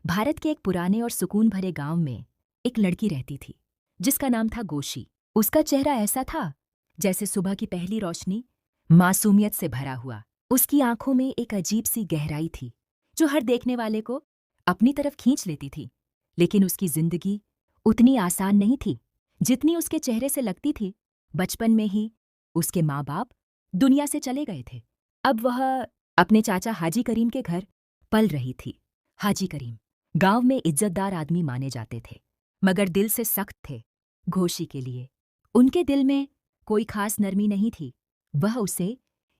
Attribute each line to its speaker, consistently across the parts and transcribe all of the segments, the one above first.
Speaker 1: भारत के एक पुराने और सुकून भरे गांव में एक लड़की रहती थी जिसका नाम था गोशी। उसका चेहरा ऐसा था जैसे सुबह की पहली रोशनी, मासूमियत से भरा हुआ। उसकी आंखों में एक अजीब सी गहराई थी जो हर देखने वाले को अपनी तरफ खींच लेती थी। लेकिन उसकी जिंदगी उतनी आसान नहीं थी जितनी उसके चेहरे से लगती थी। बचपन में ही उसके माँ बाप दुनिया से चले गए थे। अब वह अपने चाचा हाजी करीम के घर पल रही थी। हाजी करीम गांव में इज्जतदार आदमी माने जाते थे, मगर दिल से सख्त थे। घोशी के लिए उनके दिल में कोई खास नरमी नहीं थी। वह उसे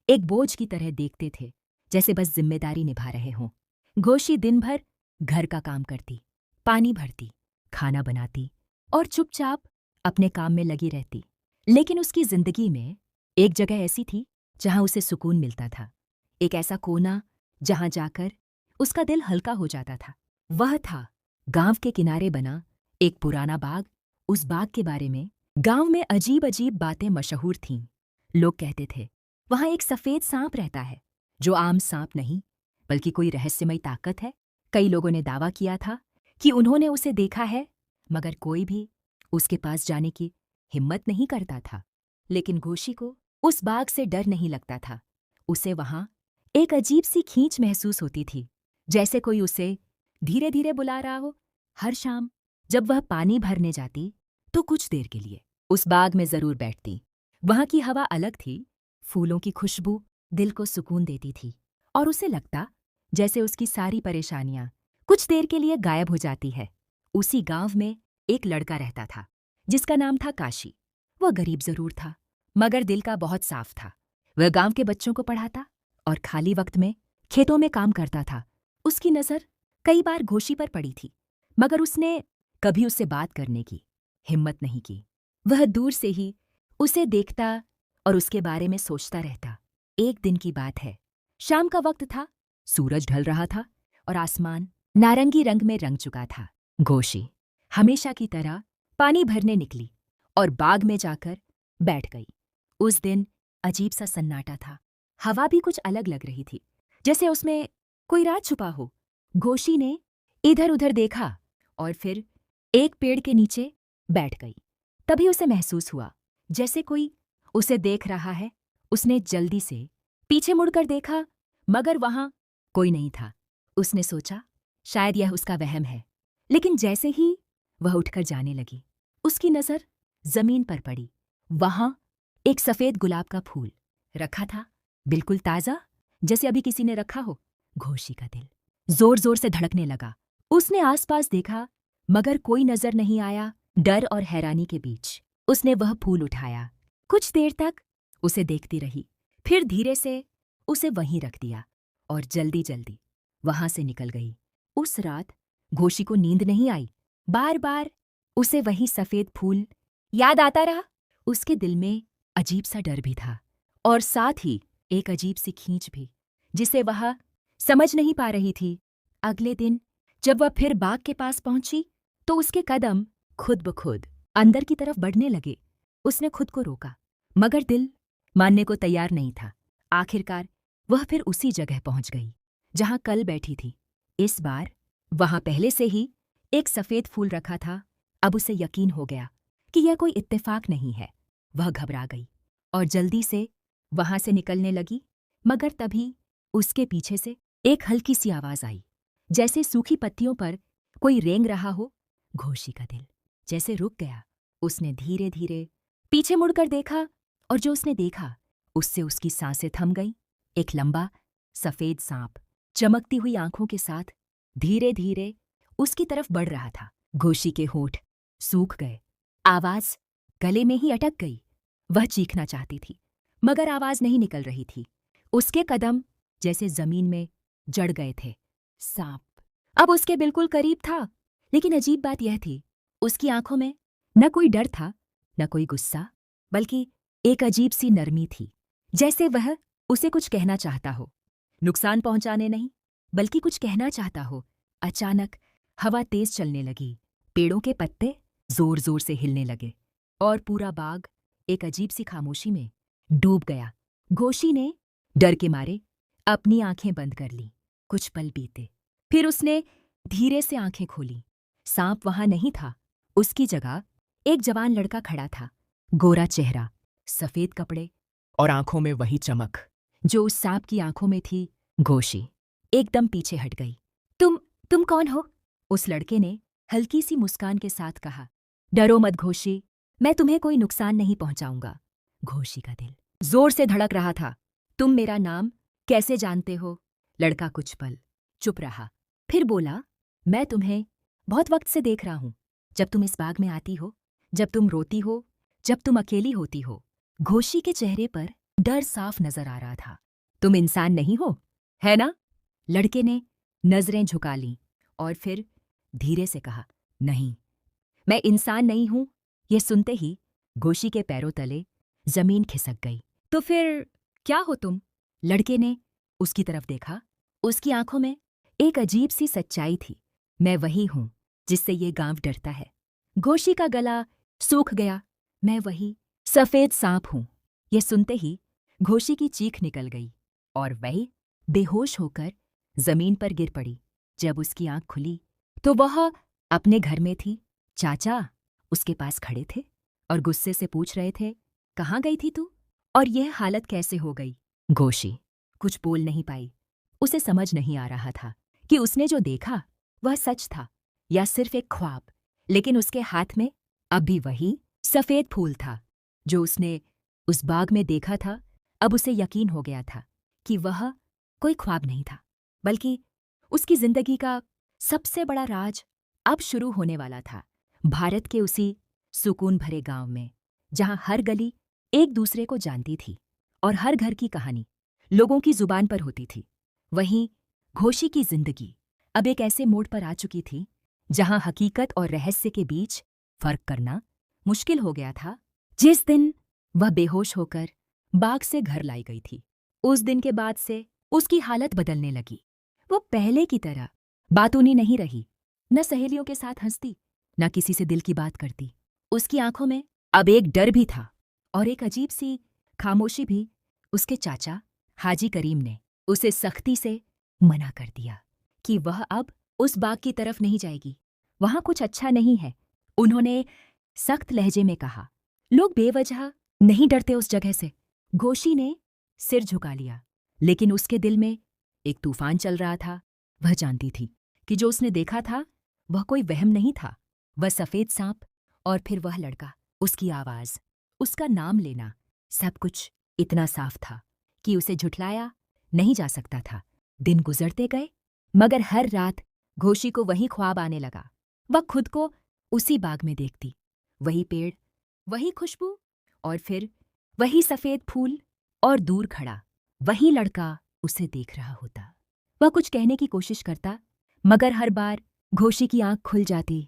Speaker 1: एक बोझ की तरह देखते थे, जैसे बस जिम्मेदारी निभा रहे हों। घोशी दिन भर घर का काम करती, पानी भरती, खाना बनाती और चुपचाप अपने काम में लगी रहती। लेकिन उसकी जिंदगी में एक जगह ऐसी थी जहां उसे सुकून मिलता था, एक ऐसा कोना जहां जाकर उसका दिल हल्का हो जाता था। वह था गांव के किनारे बना एक पुराना बाग। उस बाग के बारे में गांव में अजीब अजीब बातें मशहूर थीं। लोग कहते थे वहां एक सफेद सांप रहता है जो आम सांप नहीं बल्कि कोई रहस्यमयी ताकत है। कई लोगों ने दावा किया था कि उन्होंने उसे देखा है, मगर कोई भी उसके पास जाने की हिम्मत नहीं करता था। लेकिन घोशी को उस बाग से डर नहीं लगता था। उसे वहां एक अजीब सी खींच महसूस होती थी, जैसे कोई उसे धीरे धीरे बुला रहा हो। हर शाम जब वह पानी भरने जाती तो कुछ देर के लिए उस बाग में जरूर बैठती। वहां की हवा अलग थी, फूलों की खुशबू दिल को सुकून देती थी और उसे लगता जैसे उसकी सारी परेशानियां कुछ देर के लिए गायब हो जाती है। उसी गांव में एक लड़का रहता था जिसका नाम था काशी। वह गरीब जरूर था, मगर दिल का बहुत साफ था। वह गांव के बच्चों को पढ़ाता और खाली वक्त में खेतों में काम करता था। उसकी नज़र कई बार घोशी पर पड़ी थी, मगर उसने कभी उससे बात करने की हिम्मत नहीं की। वह दूर से ही उसे देखता और उसके बारे में सोचता रहता। एक दिन की बात है, शाम का वक्त था, सूरज ढल रहा था और आसमान नारंगी रंग में रंग चुका था। घोशी हमेशा की तरह पानी भरने निकली और बाग में जाकर बैठ गई। उस दिन अजीब सा सन्नाटा था। हवा भी कुछ अलग लग रही थी, जैसे उसमें कोई राज छुपा हो। घोशी ने इधर उधर देखा और फिर एक पेड़ के नीचे बैठ गई। तभी उसे महसूस हुआ जैसे कोई उसे देख रहा है। उसने जल्दी से पीछे मुड़कर देखा, मगर वहां कोई नहीं था। उसने सोचा शायद यह उसका वहम है। लेकिन जैसे ही वह उठकर जाने लगी, उसकी नजर जमीन पर पड़ी। वहां एक सफेद गुलाब का फूल रखा था, बिल्कुल ताजा, जैसे अभी किसी ने रखा हो। घोशी का दिल जोर जोर से धड़कने लगा। उसने आसपास देखा, मगर कोई नजर नहीं आया। डर और हैरानी के बीच उसने वह फूल उठाया। कुछ देर तक उसे देखती रही, फिर धीरे से उसे वहीं रख दिया और जल्दी जल्दी वहां से निकल गई। उस रात घोशी को नींद नहीं आई। बार बार उसे वही सफेद फूल याद आता रहा। उसके दिल में अजीब सा डर भी था और साथ ही एक अजीब सी खींच भी, जिसे वह समझ नहीं पा रही थी। अगले दिन जब वह फिर बाग के पास पहुंची तो उसके कदम खुद ब खुद अंदर की तरफ बढ़ने लगे। उसने खुद को रोका, मगर दिल मानने को तैयार नहीं था। आखिरकार वह फिर उसी जगह पहुंच गई जहां कल बैठी थी। इस बार वहां पहले से ही एक सफेद फूल रखा था। अब उसे यकीन हो गया कि यह कोई इत्तेफाक नहीं है। वह घबरा गई और जल्दी से वहां से निकलने लगी, मगर तभी उसके पीछे से एक हल्की सी आवाज आई, जैसे सूखी पत्तियों पर कोई रेंग रहा हो। घोशी का दिल जैसे रुक गया। उसने धीरे धीरे पीछे मुड़कर देखा और जो उसने देखा उससे उसकी सांसें थम गईं। एक लंबा सफेद सांप चमकती हुई आंखों के साथ धीरे धीरे उसकी तरफ बढ़ रहा था। घोशी के होंठ सूख गए, आवाज गले में ही अटक गई। वह चीखना चाहती थी, मगर आवाज नहीं निकल रही थी। उसके कदम जैसे जमीन में जड़ गए थे। सांप अब उसके बिल्कुल करीब था, लेकिन अजीब बात यह थी, उसकी आंखों में न कोई डर था न कोई गुस्सा, बल्कि एक अजीब सी नरमी थी, जैसे वह उसे कुछ कहना चाहता हो। नुकसान पहुंचाने नहीं, बल्कि कुछ कहना चाहता हो। अचानक हवा तेज चलने लगी, पेड़ों के पत्ते जोर जोर से हिलने लगे और पूरा बाग एक अजीब सी खामोशी में डूब गया। घोशी ने डर के मारे अपनी आंखें बंद कर लीं। कुछ पल बीते, फिर उसने धीरे से आंखें खोली। सांप वहां नहीं था। उसकी जगह एक जवान लड़का खड़ा था। गोरा चेहरा, सफेद कपड़े और आंखों में वही चमक जो उस सांप की आंखों में थी। घोषी एकदम पीछे हट गई। तुम कौन हो? उस लड़के ने हल्की सी मुस्कान के साथ कहा। डरो मत घोषी, मैं तुम्हें कोई नुकसान नहीं पहुंचाऊंगा। घोषी का दिल जोर से धड़क रहा था। तुम मेरा नाम कैसे जानते हो? लड़का कुछ पल चुप रहा, फिर बोला, मैं तुम्हें बहुत वक्त से देख रहा हूं। जब तुम इस बाग में आती हो, जब तुम रोती हो, जब तुम अकेली होती हो। घोषी के चेहरे पर डर साफ नजर आ रहा था। तुम इंसान नहीं हो, है ना? लड़के ने नजरें झुका लीं और फिर धीरे से कहा, नहीं, मैं इंसान नहीं हूं। ये सुनते ही घोषी के पैरों तले जमीन खिसक गई। तो फिर क्या हो तुम? लड़के ने उसकी तरफ देखा। उसकी आंखों में एक अजीब सी सच्चाई थी। मैं वही हूं जिससे ये गांव डरता है। घोषी का गला सूख गया। मैं वही सफेद सांप हूं। ये सुनते ही घोषी की चीख निकल गई और वह बेहोश होकर जमीन पर गिर पड़ी। जब उसकी आंख खुली तो वह अपने घर में थी। चाचा उसके पास खड़े थे और गुस्से से पूछ रहे थे, कहाँ गई थी तू और यह हालत कैसे हो गई? घोषी कुछ बोल नहीं पाई। उसे समझ नहीं आ रहा था कि उसने जो देखा वह सच था या सिर्फ एक ख्वाब। लेकिन उसके हाथ में अब भी वही सफेद फूल था जो उसने उस बाग में देखा था। अब उसे यकीन हो गया था कि वह कोई ख्वाब नहीं था, बल्कि उसकी जिंदगी का सबसे बड़ा राज अब शुरू होने वाला था। भारत के उसी सुकून भरे गांव में, जहां हर गली एक दूसरे को जानती थी और हर घर की कहानी लोगों की जुबान पर होती थी, वहीं घोषी की जिंदगी अब एक ऐसे मोड़ पर आ चुकी थी जहां हकीकत और रहस्य के बीच फर्क करना मुश्किल हो गया था। जिस दिन वह बेहोश होकर बाग से घर लाई गई थी, उस दिन के बाद से उसकी हालत बदलने लगी। वो पहले की तरह बातूनी नहीं रही, न सहेलियों के साथ हंसती, न किसी से दिल की बात करती। उसकी आंखों में अब एक डर भी था और एक अजीब सी खामोशी भी। उसके चाचा हाजी करीम ने उसे सख्ती से मना कर दिया कि वह अब उस बाग की तरफ नहीं जाएगी। वहां कुछ अच्छा नहीं है, उन्होंने सख्त लहजे में कहा। लोग बेवजह नहीं डरते उस जगह से। घोषी ने सिर झुका लिया, लेकिन उसके दिल में एक तूफान चल रहा था। वह जानती थी कि जो उसने देखा था वह कोई वहम नहीं था। वह सफेद सांप और फिर वह लड़का, उसकी आवाज, उसका नाम लेना, सब कुछ इतना साफ था कि उसे झुठलाया नहीं जा सकता था। दिन गुजरते गए, मगर हर रात घोषी को वही ख्वाब आने लगा। वह खुद को उसी बाग में देखती, वही पेड़, वही खुशबू और फिर वही सफेद फूल, और दूर खड़ा वही लड़का उसे देख रहा होता। वह कुछ कहने की कोशिश करता, मगर हर बार घोषी की आंख खुल जाती।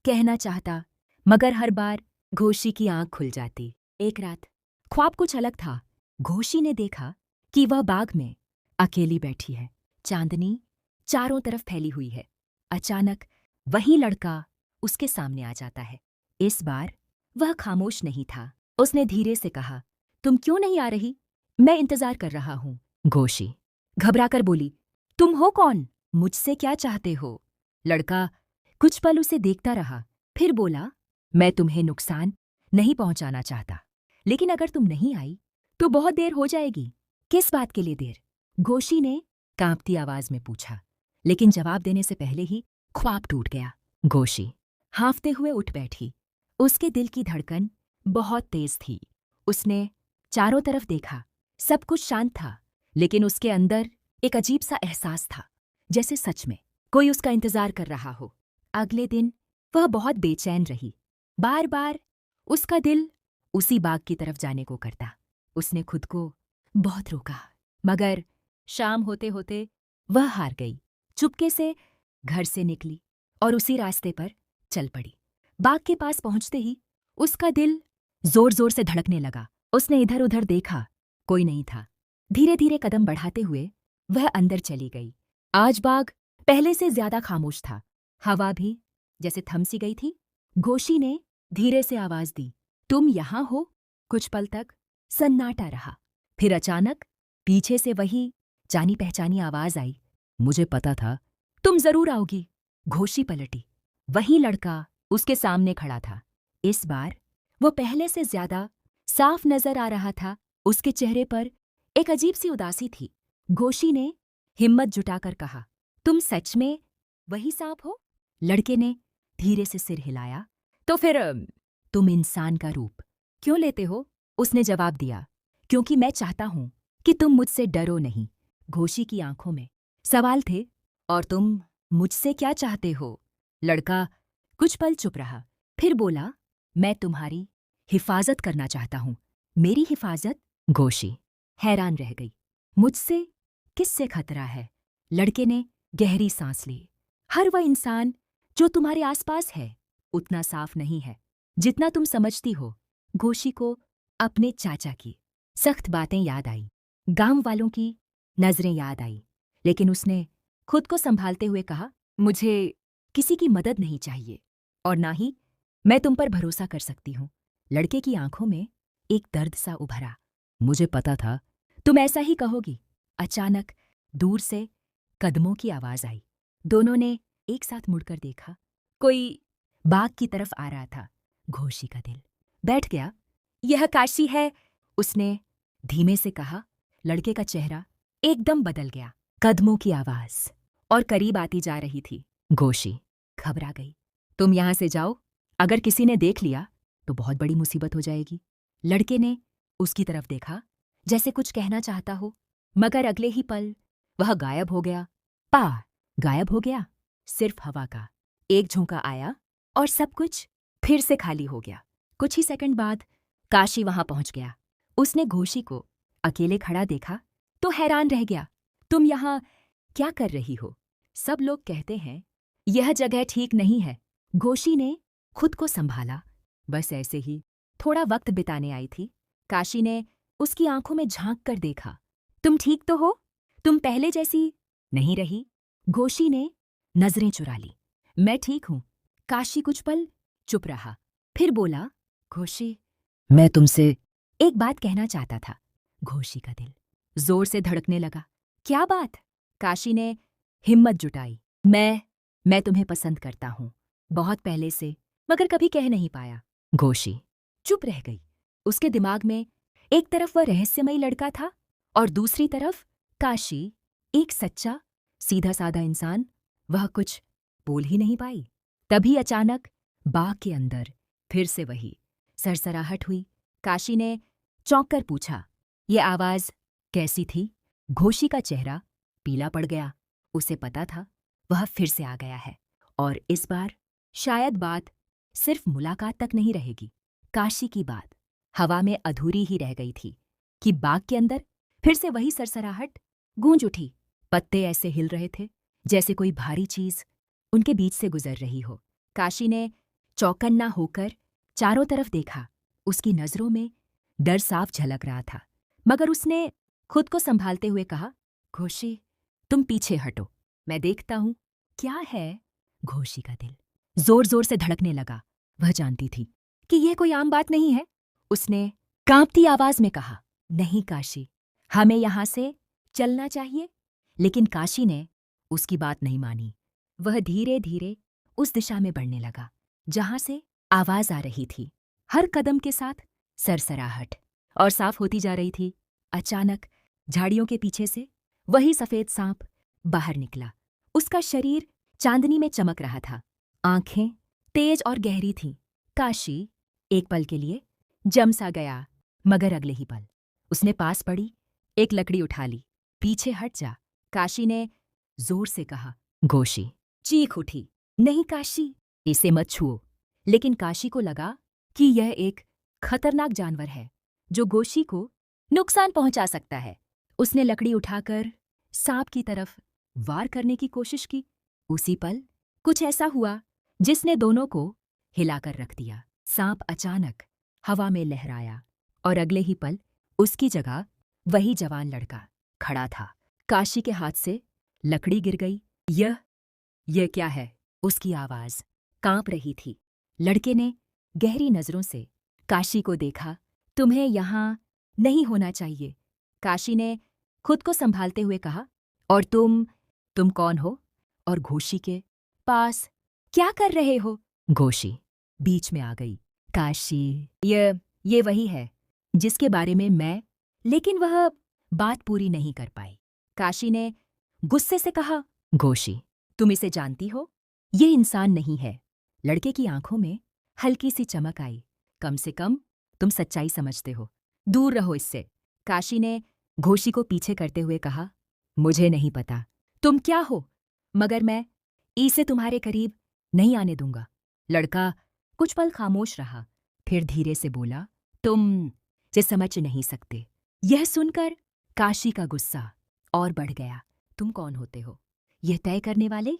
Speaker 1: कहना चाहता, मगर हर बार घोषी की आंख खुल जाती। एक रात ख्वाब कुछ अलग था। घोषी ने देखा कि वह बाग में अकेली बैठी है। चांदनी चारों तरफ फैली हुई है। अचानक वही लड़का उसके सामने आ जाता है। इस बार वह खामोश नहीं था। उसने धीरे से कहा, तुम क्यों नहीं आ रही? मैं इंतजार कर रहा हूं। घोषी घबराकर बोली, तुम हो कौन? मुझसे क्या चाहते हो? लड़का कुछ पल उसे देखता रहा, फिर बोला, मैं तुम्हें नुकसान नहीं पहुंचाना चाहता, लेकिन अगर तुम नहीं आई तो बहुत देर हो जाएगी। किस बात के लिए देर? घोषी ने कांपती आवाज में पूछा, लेकिन जवाब देने से पहले ही ख्वाब टूट गया। घोषी हांफते हुए उठ बैठी। उसके दिल की धड़कन बहुत तेज थी। उसने चारों तरफ देखा, सब कुछ शांत था, लेकिन उसके अंदर एक अजीब सा एहसास था, जैसे सच में कोई उसका इंतजार कर रहा हो। अगले दिन वह बहुत बेचैन रही। बार बार उसका दिल उसी बाग की तरफ जाने को करता। उसने खुद को बहुत रोका, मगर शाम होते होते वह हार गई। चुपके से घर से निकली और उसी रास्ते पर चल पड़ी। बाग के पास पहुंचते ही उसका दिल जोर जोर से धड़कने लगा। उसने इधर उधर देखा, कोई नहीं था। धीरे धीरे कदम बढ़ाते हुए वह अंदर चली गई। आज बाग पहले से ज्यादा खामोश था। हवा भी जैसे थम सी गई थी। घोषी ने धीरे से आवाज दी, तुम यहाँ हो? कुछ पल तक सन्नाटा रहा, फिर अचानक पीछे से वही जानी पहचानी आवाज आई, मुझे पता था तुम जरूर आओगी। घोषी पलटी। वही लड़का उसके सामने खड़ा था। इस बार वो पहले से ज्यादा साफ नजर आ रहा था। उसके चेहरे पर एक अजीब सी उदासी थी। घोषी ने हिम्मत जुटाकर कहा, तुम सच में वही सांप हो? लड़के ने धीरे से सिर हिलाया। तो फिर तुम इंसान का रूप क्यों लेते हो? उसने जवाब दिया, क्योंकि मैं चाहता हूं कि तुम मुझसे डरो नहीं। घोषी की आंखों में सवाल थे। और तुम मुझसे क्या चाहते हो? लड़का कुछ पल चुप रहा, फिर बोला, मैं तुम्हारी हिफाजत करना चाहता हूं। मेरी हिफाजत? घोषी हैरान रह गई। मुझसे किससे खतरा है? लड़के ने गहरी सांस ली। हर वह इंसान जो तुम्हारे आसपास है उतना साफ नहीं है जितना तुम समझती हो। घोषी को अपने चाचा की सख्त बातें याद आई, गांव वालों की नजरें याद आई, लेकिन उसने खुद को संभालते हुए कहा, मुझे किसी की मदद नहीं चाहिए और ना ही मैं तुम पर भरोसा कर सकती हूं। लड़के की आंखों में एक दर्द सा उभरा। मुझे पता था तुम ऐसा ही कहोगी। अचानक दूर से कदमों की आवाज आई। दोनों ने एक साथ मुड़कर देखा। कोई बाग की तरफ आ रहा था। घोषी का दिल बैठ गया। यह काशी है, उसने धीमे से कहा। लड़के का चेहरा एकदम बदल गया। कदमों की आवाज और करीब आती जा रही थी। घोषी घबरा गई। तुम यहां से जाओ, अगर किसी ने देख लिया तो बहुत बड़ी मुसीबत हो जाएगी। लड़के ने उसकी तरफ देखा, जैसे कुछ कहना चाहता हो, मगर अगले ही पल वह गायब हो गया। गायब हो गया। सिर्फ हवा का एक झोंका आया और सब कुछ फिर से खाली हो गया। कुछ ही सेकंड बाद काशी वहां पहुंच गया। उसने घोषी को अकेले खड़ा देखा तो हैरान रह गया। तुम यहां क्या कर रही हो? सब लोग कहते हैं यह जगह ठीक नहीं है। घोषी ने खुद को संभाला। बस ऐसे ही थोड़ा वक्त बिताने आई थी। काशी ने उसकी आंखों में झांक कर देखा। तुम ठीक तो हो? तुम पहले जैसी नहीं रही। घोषी ने नजरें चुरा ली। मैं ठीक हूं। काशी कुछ पल चुप रहा, फिर बोला, घोषी, मैं तुमसे एक बात कहना चाहता था। घोषी का दिल जोर से धड़कने लगा। क्या बात? काशी ने हिम्मत जुटाई। मैं तुम्हें पसंद करता हूं, बहुत पहले से, मगर कभी कह नहीं पाया। घोषी चुप रह गई। उसके दिमाग में एक तरफ वह रहस्यमयी लड़का था और दूसरी तरफ काशी, एक सच्चा सीधा साधा इंसान। वह कुछ बोल ही नहीं पाई। तभी अचानक बाग के अंदर फिर से वही सरसराहट हुई। काशी ने चौंक कर पूछा, ये आवाज कैसी थी? घोषी का चेहरा पीला पड़ गया। उसे पता था वह फिर से आ गया है और इस बार शायद बात सिर्फ मुलाकात तक नहीं रहेगी। काशी की बात हवा में अधूरी ही रह गई थी कि बाग के अंदर फिर से वही सरसराहट गूंज उठी। पत्ते ऐसे हिल रहे थे जैसे कोई भारी चीज उनके बीच से गुजर रही हो। काशी ने चौकन्ना होकर चारों तरफ देखा। उसकी नजरों में डर साफ झलक रहा था, मगर उसने खुद को संभालते हुए कहा, घोषी, तुम पीछे हटो, मैं देखता हूं क्या है। घोषी का दिल जोर जोर से धड़कने लगा। वह जानती थी कि यह कोई आम बात नहीं है। उसने कांपती आवाज में कहा, नहीं काशी, हमें यहां से चलना चाहिए। लेकिन काशी ने उसकी बात नहीं मानी। वह धीरे धीरे उस दिशा में बढ़ने लगा जहां से आवाज आ रही थी। हर कदम के साथ सरसराहट और साफ होती जा रही थी। अचानक झाड़ियों के पीछे से वही सफेद सांप बाहर निकला। उसका शरीर चांदनी में चमक रहा था। आंखें तेज और गहरी थीं। काशी एक पल के लिए जम सा गया, मगर अगले ही पल उसने पास पड़ी एक लकड़ी उठा ली। पीछे हट जा, काशी ने जोर से कहा। घोषी चीख उठी, नहीं काशी, इसे मत छुओ। लेकिन काशी को लगा कि यह एक खतरनाक जानवर है जो घोषी को नुकसान पहुंचा सकता है। उसने लकड़ी उठाकर सांप की तरफ वार करने की कोशिश की। उसी पल कुछ ऐसा हुआ जिसने दोनों को हिलाकर रख दिया। सांप अचानक हवा में लहराया और अगले ही पल उसकी जगह वही जवान लड़का खड़ा था। काशी के हाथ से लकड़ी गिर गई। यह क्या है? उसकी आवाज कांप रही थी। लड़के ने गहरी नजरों से काशी को देखा। तुम्हें यहां नहीं होना चाहिए। काशी ने खुद को संभालते हुए कहा, और तुम कौन हो? और घोषी के पास। क्या कर रहे हो? घोषी बीच में आ गई। काशी, ये वही है जिसके बारे में मैं। लेकिन वह बात पूरी नहीं कर पाई। काशी ने गुस्से से कहा, घोषी, तुम इसे जानती हो? ये इंसान नहीं है। लड़के की आंखों में हल्की सी चमक आई। कम से कम तुम सच्चाई समझते हो। दूर रहो इससे। काशी ने घोषी को पीछे करते हुए कहा, मुझे नहीं पता तुम क्या हो, मगर मैं इसे तुम्हारे करीब नहीं आने दूंगा। लड़का कुछ पल खामोश रहा, फिर धीरे से बोला, तुम ये समझ नहीं सकते। यह सुनकर काशी का गुस्सा और बढ़ गया। तुम कौन होते हो यह तय करने वाले?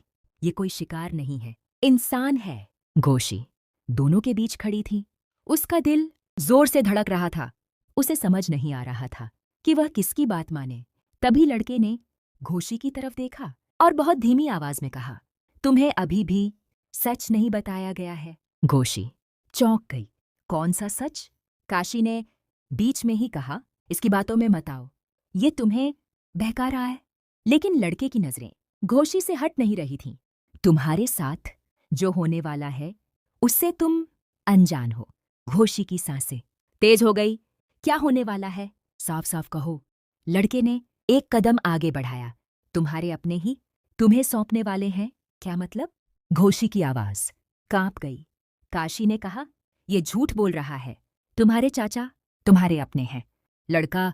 Speaker 1: ये कोई शिकार नहीं है, इंसान है। घोषी दोनों के बीच खड़ी थी। उसका दिल जोर से धड़क रहा था। उसे समझ नहीं आ रहा था कि वह किसकी बात माने। तभी लड़के ने घोषी की तरफ देखा और बहुत धीमी आवाज में कहा, तुम्हें अभी भी सच नहीं बताया गया है। घोषी चौंक गई। कौन सा सच? काशी ने बीच में ही कहा, इसकी बातों में मत आओ, ये तुम्हें बहका रहा है। लेकिन लड़के की नजरें घोषी से हट नहीं रही थीं। तुम्हारे साथ जो होने वाला है उससे तुम अनजान हो। घोषी की सांसें तेज हो गई। क्या होने वाला है? साफ साफ कहो। लड़के ने एक कदम आगे बढ़ाया। तुम्हारे अपने ही तुम्हें सौंपने वाले हैं। क्या मतलब? घोषी की आवाज कांप गई। काशी ने कहा, ये झूठ बोल रहा है। तुम्हारे चाचा तुम्हारे अपने हैं। लड़का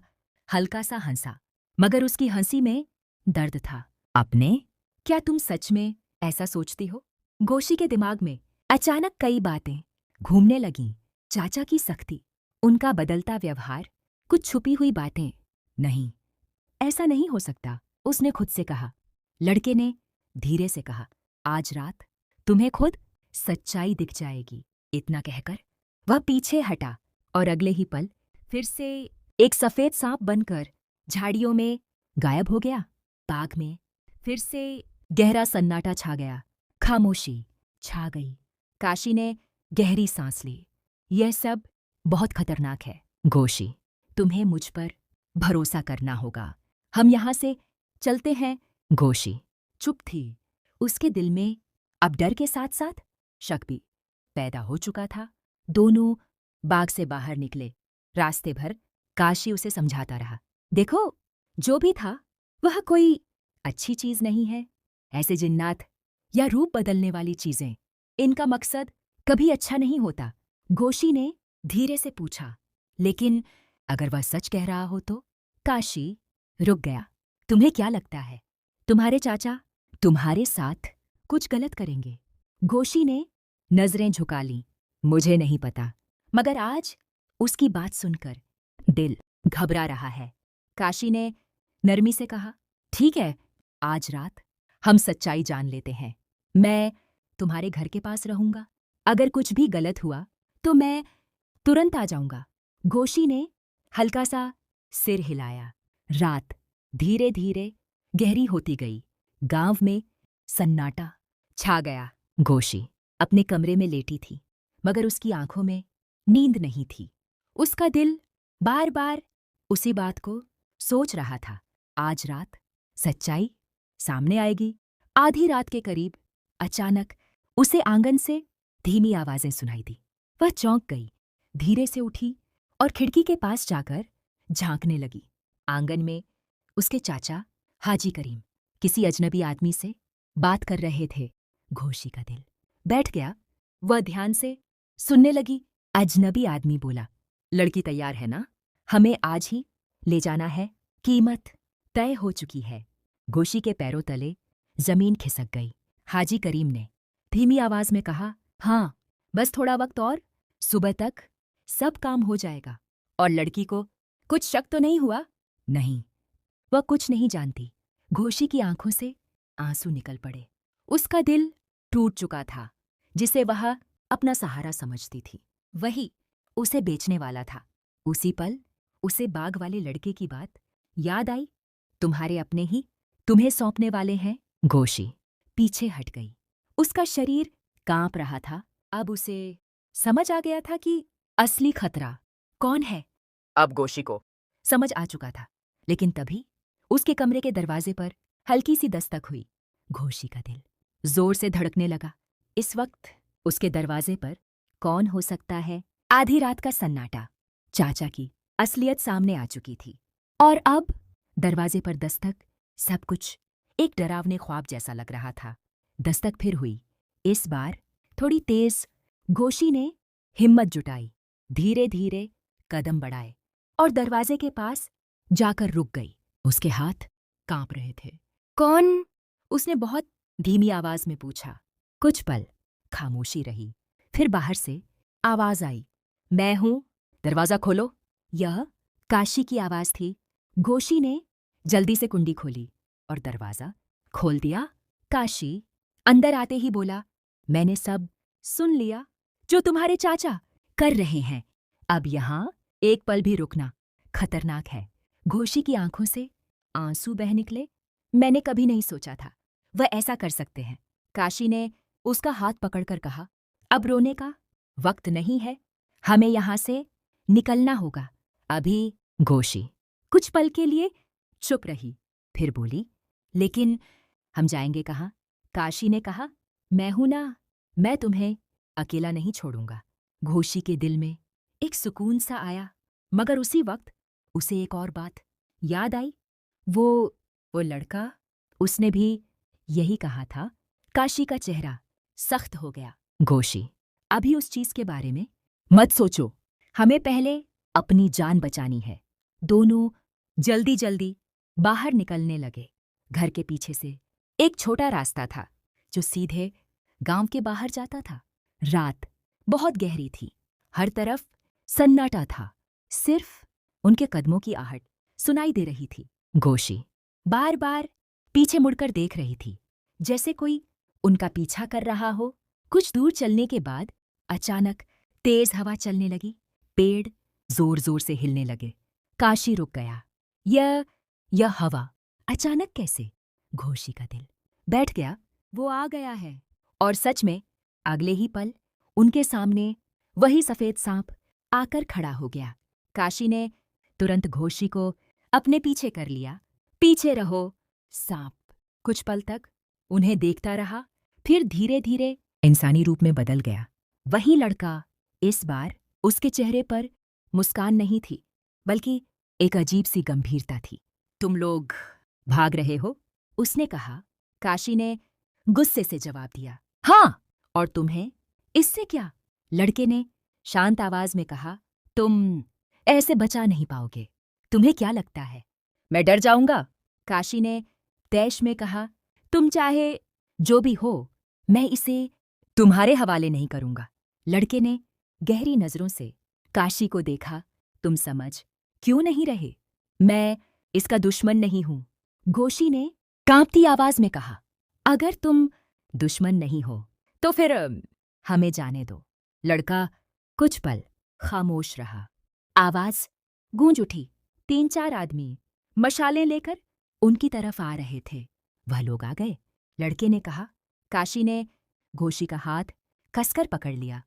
Speaker 1: हल्का सा हंसा, मगर उसकी हंसी में दर्द था। अपने? क्या तुम सच में ऐसा सोचती हो? घोषी के दिमाग में अचानक कई बातें घूमने लगीं। चाचा की सख्ती, उनका बदलता व्यवहार, कुछ छुपी हुई बातें। नहीं, ऐसा नहीं हो सकता, उसने खुद से कहा। लड़के ने धीरे से कहा, आज रात तुम्हें खुद सच्चाई दिख जाएगी। इतना कहकर वह पीछे हटा और अगले ही पल फिर से एक सफेद सांप बनकर झाड़ियों में गायब हो गया। बाग में फिर से गहरा सन्नाटा छा गया। खामोशी छा गई। काशी ने गहरी सांस ली। यह सब बहुत खतरनाक है। घोषी, तुम्हें मुझ पर भरोसा करना होगा। हम यहाँ से चलते हैं। घोषी चुप थी। उसके दिल में अब डर के साथ साथ शक भी पैदा हो चुका था। दोनों बाग से बाहर निकले। रास्ते भर काशी उसे समझाता रहा, देखो, जो भी था वह कोई अच्छी चीज नहीं है। ऐसे जिन्नात या रूप बदलने वाली चीजें, इनका मकसद कभी अच्छा नहीं होता। घोषी ने धीरे से पूछा, लेकिन अगर वह सच कह रहा हो तो? काशी रुक गया। तुम्हें क्या लगता है तुम्हारे चाचा तुम्हारे साथ कुछ गलत करेंगे? घोषी ने नजरें झुका लीं। मुझे नहीं पता, मगर आज उसकी बात सुनकर दिल घबरा रहा है। काशी ने नरमी से कहा, ठीक है, आज रात हम सच्चाई जान लेते हैं। मैं तुम्हारे घर के पास रहूंगा। अगर कुछ भी गलत हुआ तो मैं तुरंत आ जाऊंगा। घोषी ने हल्का सा सिर हिलाया। रात धीरे धीरे गहरी होती गई। गांव में सन्नाटा छा गया। घोषी अपने कमरे में लेटी थी, मगर उसकी आंखों में नींद नहीं थी। उसका दिल बार बार उसी बात को सोच रहा था। आज रात सच्चाई सामने आएगी। आधी रात के करीब अचानक उसे आंगन से धीमी आवाजें सुनाई दी। वह चौंक गई, धीरे से उठी और खिड़की के पास जाकर झांकने लगी। आंगन में उसके चाचा हाजी करीम किसी अजनबी आदमी से बात कर रहे थे। घोषी का दिल बैठ गया। वह ध्यान से सुनने लगी। अजनबी आदमी बोला, लड़की तैयार है ना? हमें आज ही ले जाना है। कीमत तय हो चुकी है। घोषी के पैरों तले जमीन खिसक गई। हाजी करीम ने धीमी आवाज में कहा, हाँ, बस थोड़ा वक्त और, सुबह तक सब काम हो जाएगा। और लड़की को कुछ शक तो नहीं हुआ? नहीं, वह कुछ नहीं जानती। घोषी की आंखों से आंसू निकल पड़े। उसका दिल टूट चुका था। जिसे वह अपना सहारा समझती थी, वही उसे बेचने वाला था। उसी पल उसे बाग वाले लड़के की बात याद आई। तुम्हारे अपने ही तुम्हें सौंपने वाले हैं। घोषी पीछे हट गई। उसका शरीर कांप रहा था। अब उसे समझ आ गया था कि असली खतरा कौन है। अब घोषी को समझ आ चुका था। लेकिन तभी उसके कमरे के दरवाजे पर हल्की सी दस्तक हुई। घोषी का दिल जोर से धड़कने लगा। इस वक्त उसके दरवाजे पर कौन हो सकता है? आधी रात का सन्नाटा। चाचा की असलियत सामने आ चुकी थी। और अब दरवाजे पर दस्तक। सब कुछ एक डरावने ख्वाब जैसा लग रहा था। दस्तक फिर हुई, इस बार थोड़ी तेज। घोषी ने हिम्मत जुटाई, धीरे धीरे कदम बढ़ाए और दरवाजे के पास जाकर रुक गई। उसके हाथ कांप रहे थे। कौन? उसने बहुत धीमी आवाज में पूछा। कुछ पल खामोशी रही, फिर बाहर से आवाज आई, मैं हूं, दरवाजा खोलो। यह काशी की आवाज थी। घोषी ने जल्दी से कुंडी खोली और दरवाजा खोल दिया। काशी अंदर आते ही बोला, मैंने सब सुन लिया जो तुम्हारे चाचा कर रहे हैं। अब यहां एक पल भी रुकना खतरनाक है। घोषी की आंखों से आंसू बह निकले। मैंने कभी नहीं सोचा था वह ऐसा कर सकते हैं। काशी ने उसका हाथ पकड़कर कहा, अब रोने का वक्त नहीं है, हमें यहां से निकलना होगा अभी। घोषी कुछ पल के लिए चुप रही, फिर बोली, लेकिन हम जाएंगे कहाँ? काशी ने कहा, मैं हूं ना, मैं तुम्हें अकेला नहीं छोड़ूंगा। घोषी के दिल में एक सुकून सा आया, मगर उसी वक्त उसे एक और बात याद आई। वो लड़का, उसने भी यही कहा था। काशी का चेहरा सख्त हो गया। घोषी, अभी उस चीज के बारे में मत सोचो, हमें पहले अपनी जान बचानी है। दोनों जल्दी जल्दी बाहर निकलने लगे। घर के पीछे से एक छोटा रास्ता था जो सीधे गांव के बाहर जाता था। रात बहुत गहरी थी, हर तरफ सन्नाटा था, सिर्फ उनके कदमों की आहट सुनाई दे रही थी। घोषी बार बार पीछे मुड़कर देख रही थी, जैसे कोई उनका पीछा कर रहा हो। कुछ दूर चलने के बाद अचानक तेज हवा चलने लगी, पेड़ जोर जोर से हिलने लगे। काशी रुक गया। यह हवा अचानक कैसे? घोषी का दिल बैठ गया। वो आ गया है। और सच में अगले ही पल उनके सामने वही सफेद सांप आकर खड़ा हो गया। काशी ने तुरंत घोषी को अपने पीछे कर लिया। पीछे रहो। सांप कुछ पल तक उन्हें देखता रहा, फिर धीरे धीरे इंसानी रूप में बदल गया। वही लड़का, इस बार उसके चेहरे पर मुस्कान नहीं थी, बल्कि एक अजीब सी गंभीरता थी। तुम लोग भाग रहे हो? उसने कहा। काशी ने गुस्से से जवाब दिया, हाँ, और तुम्हें इससे क्या? लड़के ने शांत आवाज में कहा, तुम ऐसे बचा नहीं पाओगे। तुम्हें क्या लगता है मैं डर जाऊंगा? काशी ने तैश में कहा, तुम चाहे जो भी हो, मैं इसे तुम्हारे हवाले नहीं करूंगा। लड़के ने गहरी नजरों से काशी को देखा, तुम समझ क्यों नहीं रहे? मैं इसका दुश्मन नहीं हूं। घोषी ने कांपती आवाज में कहा, अगर तुम दुश्मन नहीं हो तो फिर हमें जाने दो। लड़का कुछ पल खामोश रहा। आवाज गूंज उठी। 3-4 आदमी मशालें लेकर उनकी तरफ आ रहे थे। वह लोग आ गए। लड़के ने कहा। काशी ने घोषी का हाथ कसकर पकड़ लिया,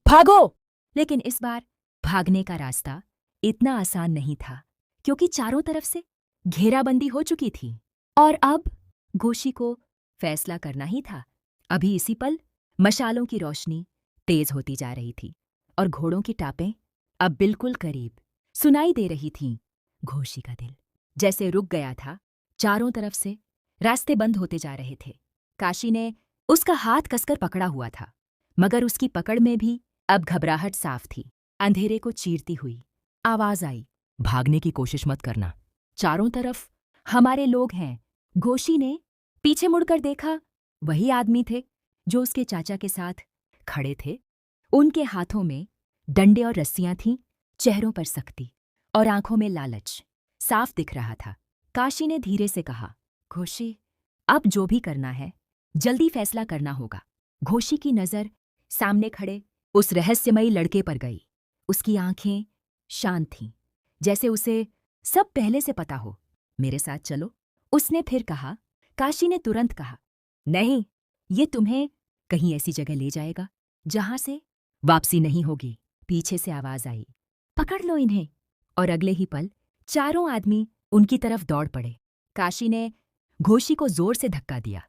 Speaker 1: भागो! लेकिन इस बार भागने का रास्ता इतना आसान नहीं था, क्योंकि चारों तरफ से घेराबंदी हो चुकी थी। और अब घोषी को फैसला करना ही था। अभी इसी पल मशालों की रोशनी तेज होती जा रही थी और घोड़ों की टापें अब बिल्कुल करीब सुनाई दे रही थीं। घोषी का दिल जैसे रुक गया था। चारों तरफ से रास्ते बंद होते जा रहे थे। काशी ने उसका हाथ कसकर पकड़ा हुआ था, मगर उसकी पकड़ में भी अब घबराहट साफ थी। अंधेरे को चीरती हुई आवाज आई, भागने की कोशिश मत करना, चारों तरफ हमारे लोग हैं। घोषी ने पीछे मुड़कर देखा। वही आदमी थे जो उसके चाचा के साथ खड़े थे। उनके हाथों में डंडे और रस्सियां थीं, चेहरों पर सख्ती और आंखों में लालच साफ दिख रहा था। काशी ने धीरे से कहा, घोषी, अब जो भी करना है जल्दी फैसला करना होगा। घोषी की नजर सामने खड़े उस रहस्यमयी लड़के पर गई। उसकी आंखें शांत थीं, जैसे उसे सब पहले से पता हो। मेरे साथ चलो, उसने फिर कहा। काशी ने तुरंत कहा, नहीं, ये तुम्हें कहीं ऐसी जगह ले जाएगा जहां से वापसी नहीं होगी। पीछे से आवाज आई, पकड़ लो इन्हें। और अगले ही पल चारों आदमी उनकी तरफ दौड़ पड़े। काशी ने घोषी को जोर से धक्का दिया,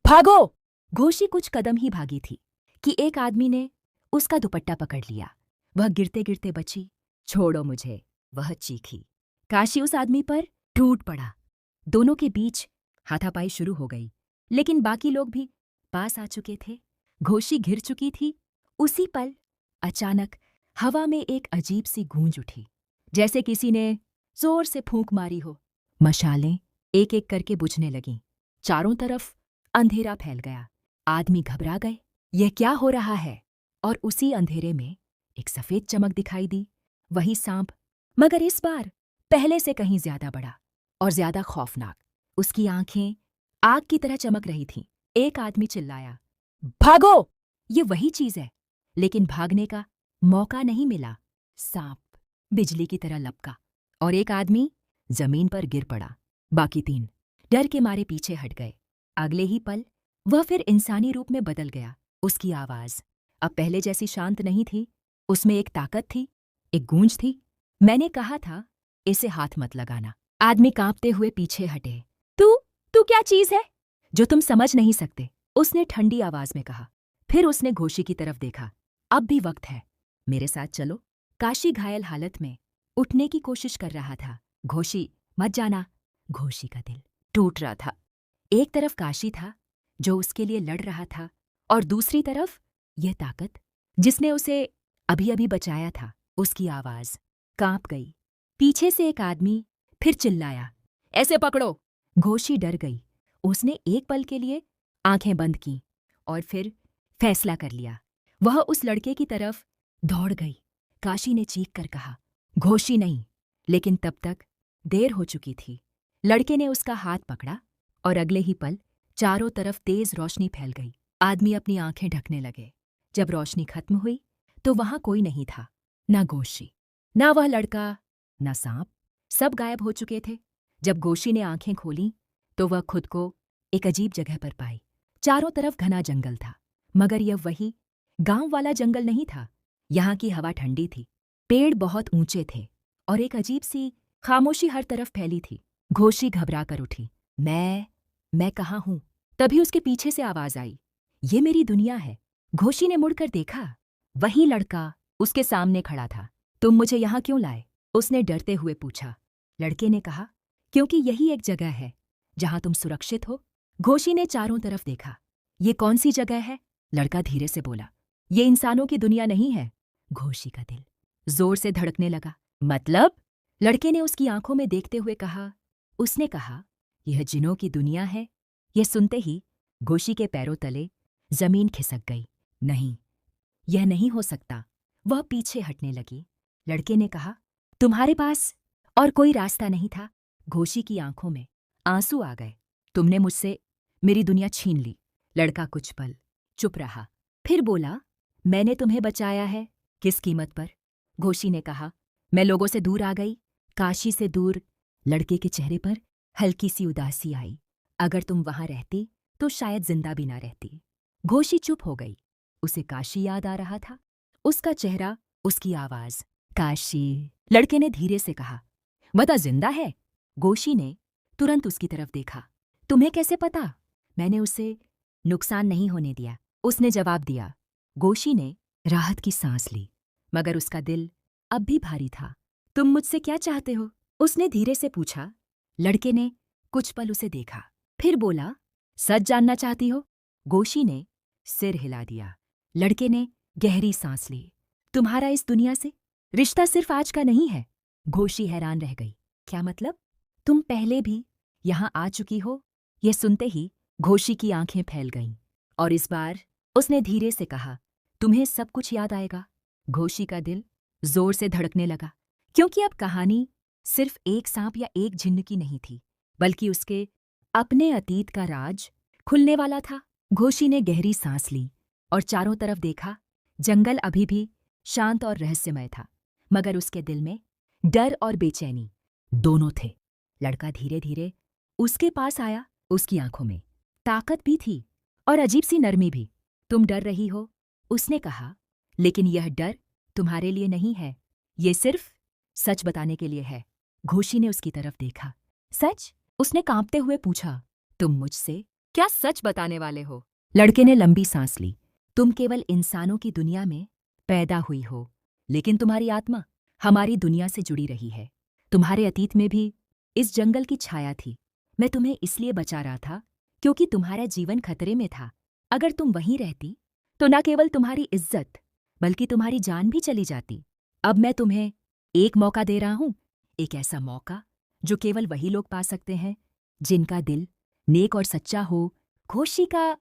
Speaker 1: भागो! घोषी कुछ कदम ही भागी थी कि एक आदमी ने उसका दुपट्टा पकड़ लिया। वह गिरते गिरते बची। छोड़ो मुझे, वह चीखी। काशी उस आदमी पर टूट पड़ा। दोनों के बीच हाथापाई शुरू हो गई, लेकिन बाकी लोग भी पास आ चुके थे। घोषी घिर चुकी थी। उसी पल अचानक हवा में एक अजीब सी गूंज उठी, जैसे किसी ने जोर से फूंक मारी हो। मशालें एक एक करके बुझने लगीं। चारों तरफ अंधेरा फैल गया। आदमी घबरा गए, यह क्या हो रहा है? और उसी अंधेरे में एक सफेद चमक दिखाई दी। वही सांप, मगर इस बार पहले से कहीं ज्यादा बड़ा और ज्यादा खौफनाक। उसकी आंखें आग की तरह चमक रही थीं। एक आदमी चिल्लाया, भागो! ये वही चीज है, लेकिन भागने का मौका नहीं मिला। सांप बिजली की तरह लपका और एक आदमी जमीन पर गिर पड़ा। बाकी तीन डर के मारे पीछे हट गए। अगले ही पल वह फिर इंसानी रूप में बदल गया। उसकी आवाज अब पहले जैसी शांत नहीं थी। उसमें एक ताकत थी, एक गूंज थी। मैंने कहा था, इसे हाथ मत लगाना। आदमी कांपते हुए पीछे हटे। तू क्या चीज है जो तुम समझ नहीं सकते? उसने ठंडी आवाज में कहा। फिर उसने घोषी की तरफ देखा। अब भी वक्त है, मेरे साथ चलो। काशी घायल हालत में उठने की कोशिश कर रहा था। घोषी, मत जाना। घोषी का दिल टूट रहा था। एक तरफ काशी था जो उसके लिए लड़ रहा था, और दूसरी तरफ यह ताकत जिसने उसे अभी अभी बचाया था। उसकी आवाज कांप गई। पीछे से एक आदमी फिर चिल्लाया, ऐसे पकड़ो! घोषी डर गई। उसने एक पल के लिए आंखें बंद की और फिर फैसला कर लिया। वह उस लड़के की तरफ दौड़ गई। काशी ने चीख कर कहा, घोषी नहीं! लेकिन तब तक देर हो चुकी थी। लड़के ने उसका हाथ पकड़ा और अगले ही पल चारों तरफ तेज रोशनी फैल गई। आदमी अपनी आंखें ढकने लगे। जब रोशनी खत्म हुई तो वहां कोई नहीं था। ना घोषी, ना वह लड़का, ना सांप। सब गायब हो चुके थे। जब घोषी ने आंखें खोलीं तो वह खुद को एक अजीब जगह पर पाई। चारों तरफ घना जंगल था, मगर यह वही गांव वाला जंगल नहीं था। यहाँ की हवा ठंडी थी, पेड़ बहुत ऊंचे थे और एक अजीब सी खामोशी हर तरफ फैली थी। घोषी घबरा कर उठी। मैं कहाँ हूँ? तभी उसके पीछे से आवाज आई, ये मेरी दुनिया है। घोषी ने मुड़कर देखा। वही लड़का उसके सामने खड़ा था। तुम मुझे यहाँ क्यों लाए? उसने डरते हुए पूछा। लड़के ने कहा, क्योंकि यही एक जगह है जहाँ तुम सुरक्षित हो। घोषी ने चारों तरफ देखा। ये कौन सी जगह है? लड़का धीरे से बोला, ये इंसानों की दुनिया नहीं है। घोषी का दिल जोर से धड़कने लगा। मतलब? लड़के ने उसकी आंखों में देखते हुए कहा। उसने कहा, यह जिनों की दुनिया है। यह सुनते ही घोषी के पैरों तले जमीन खिसक गई। नहीं, यह नहीं हो सकता। वह पीछे हटने लगी। लड़के ने कहा, तुम्हारे पास और कोई रास्ता नहीं था? घोषी की आंखों में आंसू आ गए। तुमने मुझसे मेरी दुनिया छीन ली। लड़का कुछ पल चुप रहा, फिर बोला, मैंने तुम्हें बचाया है। किस कीमत पर? घोषी ने कहा, मैं लोगों से दूर आ गई, काशी से दूर। लड़के के चेहरे पर हल्की सी उदासी आई। अगर तुम वहां रहती तो शायद जिंदा भी ना रहती। घोषी चुप हो गई। उसे काशी याद आ रहा था। उसका चेहरा, उसकी आवाज। काशी, लड़के ने धीरे से कहा। बता, जिंदा है? घोषी ने तुरंत उसकी तरफ देखा। तुम्हें कैसे पता? मैंने उसे नुकसान नहीं होने दिया, उसने जवाब दिया। घोषी ने राहत की सांस ली, मगर उसका दिल अब भी भारी था। तुम मुझसे क्या चाहते हो? उसने धीरे से पूछा। लड़के ने कुछ पल उसे देखा, फिर बोला, सच जानना चाहती हो? घोषी ने सिर हिला दिया। लड़के ने गहरी सांस ली। तुम्हारा इस दुनिया से रिश्ता सिर्फ आज का नहीं है। घोषी हैरान रह गई। क्या मतलब? तुम पहले भी यहाँ आ चुकी हो? यह सुनते ही घोषी की आंखें फैल गईं और इस बार उसने धीरे से कहा, तुम्हें सब कुछ याद आएगा। घोषी का दिल जोर से धड़कने लगा, क्योंकि अब कहानी सिर्फ एक सांप या एक जिन्न की नहीं थी, बल्कि उसके अपने अतीत का राज खुलने वाला था। घोषी ने गहरी सांस ली और चारों तरफ देखा। जंगल अभी भी शांत और रहस्यमय था, मगर उसके दिल में डर और बेचैनी दोनों थे। लड़का धीरे धीरे उसके पास आया। उसकी आंखों में ताकत भी थी और अजीब सी नरमी भी। तुम डर रही हो, उसने कहा, लेकिन यह डर तुम्हारे लिए नहीं है, ये सिर्फ सच बताने के लिए है। घोषी ने उसकी तरफ देखा। सच? उसने कांपते हुए पूछा। तुम मुझसे क्या सच बताने वाले हो? लड़के ने लंबी सांस ली। तुम केवल इंसानों की दुनिया में पैदा हुई हो, लेकिन तुम्हारी आत्मा हमारी दुनिया से जुड़ी रही है। तुम्हारे अतीत में भी इस जंगल की छाया थी। मैं तुम्हें इसलिए बचा रहा था क्योंकि तुम्हारा जीवन खतरे में था। अगर तुम वहीं रहती तो न केवल तुम्हारी इज्जत बल्कि तुम्हारी जान भी चली जाती। अब मैं तुम्हें एक मौका दे रहा हूं, एक ऐसा मौका जो केवल वही लोग पा सकते हैं जिनका दिल नेक और सच्चा हो। घोशी का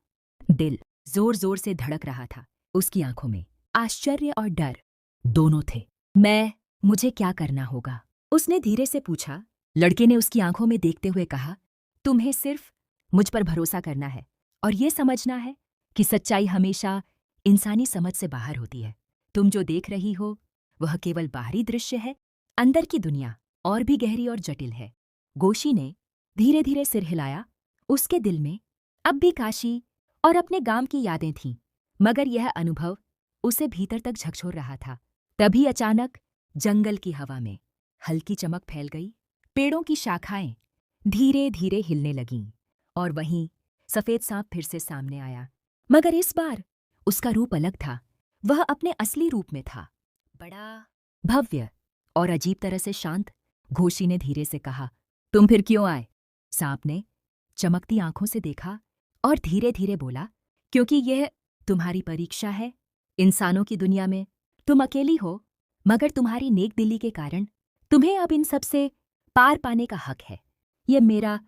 Speaker 1: दिल जोर जोर से धड़क रहा था। उसकी आंखों में आश्चर्य और डर दोनों थे। मुझे क्या करना होगा? उसने धीरे से पूछा। लड़के ने उसकी आंखों में देखते हुए कहा, तुम्हें सिर्फ मुझ पर भरोसा करना है और ये समझना है कि सच्चाई हमेशा इंसानी समझ से बाहर होती है। तुम जो देख रही हो वह केवल बाहरी दृश्य है, अंदर की दुनिया और भी गहरी और जटिल है। गोशी ने धीरे धीरे सिर हिलाया। उसके दिल में अब भी काशी और अपने गांव की यादें थीं, मगर यह अनुभव उसे भीतर तक झकझोर रहा था। तभी अचानक जंगल की हवा में हल्की चमक फैल गई। पेड़ों की शाखाएं धीरे धीरे हिलने लगीं और वहीं सफेद सांप फिर से सामने आया, मगर इस बार उसका रूप अलग था। वह अपने असली रूप में था, बड़ा, भव्य और अजीब तरह से शांत। घोशी ने धीरे से कहा, तुम फिर क्यों आए? सांप ने चमकती आंखों से देखा और धीरे धीरे बोला, क्योंकि यह तुम्हारी परीक्षा है। इंसानों की दुनिया में तुम अकेली हो, मगर तुम्हारी नेक दिली के कारण तुम्हें अब इन सब से पार पाने का हक है। यह मेरा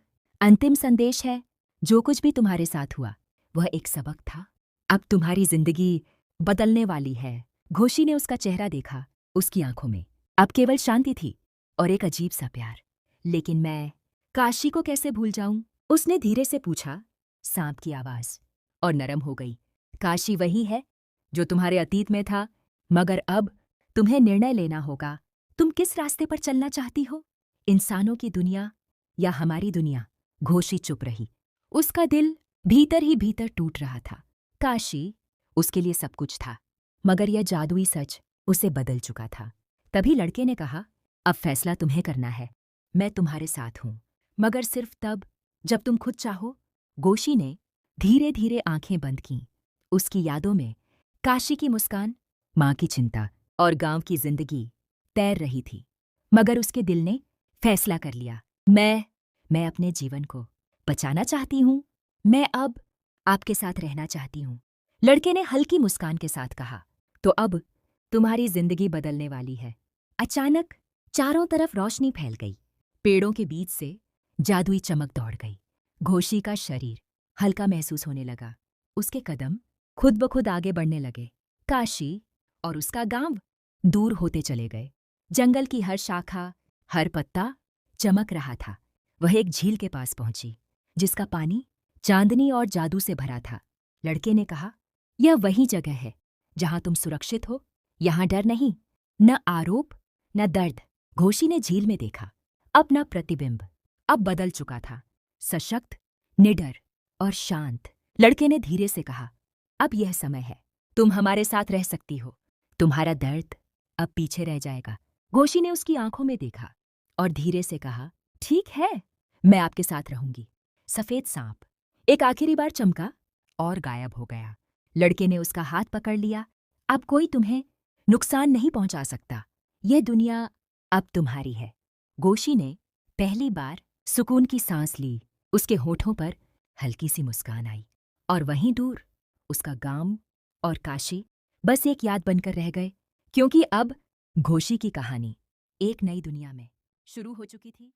Speaker 1: अंतिम संदेश है। जो कुछ भी तुम्हारे साथ हुआ वह एक सबक था। अब तुम्हारी जिंदगी बदलने वाली है। घोशी ने उसका चेहरा देखा। उसकी आंखों में अब केवल शांति थी और एक अजीब सा प्यार। लेकिन मैं काशी को कैसे भूल जाऊं? उसने धीरे से पूछा। सांप की आवाज और नरम हो गई। काशी वही है जो तुम्हारे अतीत में था, मगर अब तुम्हें निर्णय लेना होगा। तुम किस रास्ते पर चलना चाहती हो, इंसानों की दुनिया या हमारी दुनिया? घोशी चुप रही। उसका दिल भीतर ही भीतर टूट रहा था। काशी उसके लिए सब कुछ था, मगर यह जादुई सच उसे बदल चुका था। तभी लड़के ने कहा, अब फैसला तुम्हें करना है। मैं तुम्हारे साथ हूं, मगर सिर्फ तब जब तुम खुद चाहो। गोशी ने धीरे धीरे आंखें बंद कीं। उसकी यादों में काशी की मुस्कान, मां की चिंता और गांव की जिंदगी तैर रही थी, मगर उसके दिल ने फैसला कर लिया। मैं अपने जीवन को बचाना चाहती हूं। मैं अब आपके साथ रहना चाहती हूं। लड़के ने हल्की मुस्कान के साथ कहा, तो अब तुम्हारी जिंदगी बदलने वाली है। अचानक चारों तरफ रोशनी फैल गई। पेड़ों के बीच से जादुई चमक दौड़ गई। घोशी का शरीर हल्का महसूस होने लगा। उसके कदम खुद ब खुद आगे बढ़ने लगे। काशी और उसका गांव दूर होते चले गए। जंगल की हर शाखा, हर पत्ता चमक रहा था। वह एक झील के पास पहुंची, जिसका पानी चांदनी और जादू से भरा था। लड़के ने कहा, यह वही जगह है जहां तुम सुरक्षित हो। यहां डर नहीं, न आरोप, न दर्द। घोशी ने झील में देखा। अपना प्रतिबिंब अब बदल चुका था, सशक्त, निडर और शांत। लड़के ने धीरे से कहा, अब यह समय है। तुम हमारे साथ रह सकती हो। तुम्हारा दर्द अब पीछे रह जाएगा। घोशी ने उसकी आंखों में देखा और धीरे से कहा, ठीक है, मैं आपके साथ रहूंगी। सफेद सांप एक आखिरी बार चमका और गायब हो गया। लड़के ने उसका हाथ पकड़ लिया। अब कोई तुम्हें नुकसान नहीं पहुंचा सकता। यह दुनिया अब तुम्हारी है। गोशी ने पहली बार सुकून की सांस ली। उसके होठों पर हल्की सी मुस्कान आई और वहीं दूर उसका गांव और काशी बस एक याद बनकर रह गए, क्योंकि अब घोशी की कहानी एक नई दुनिया में शुरू हो चुकी थी।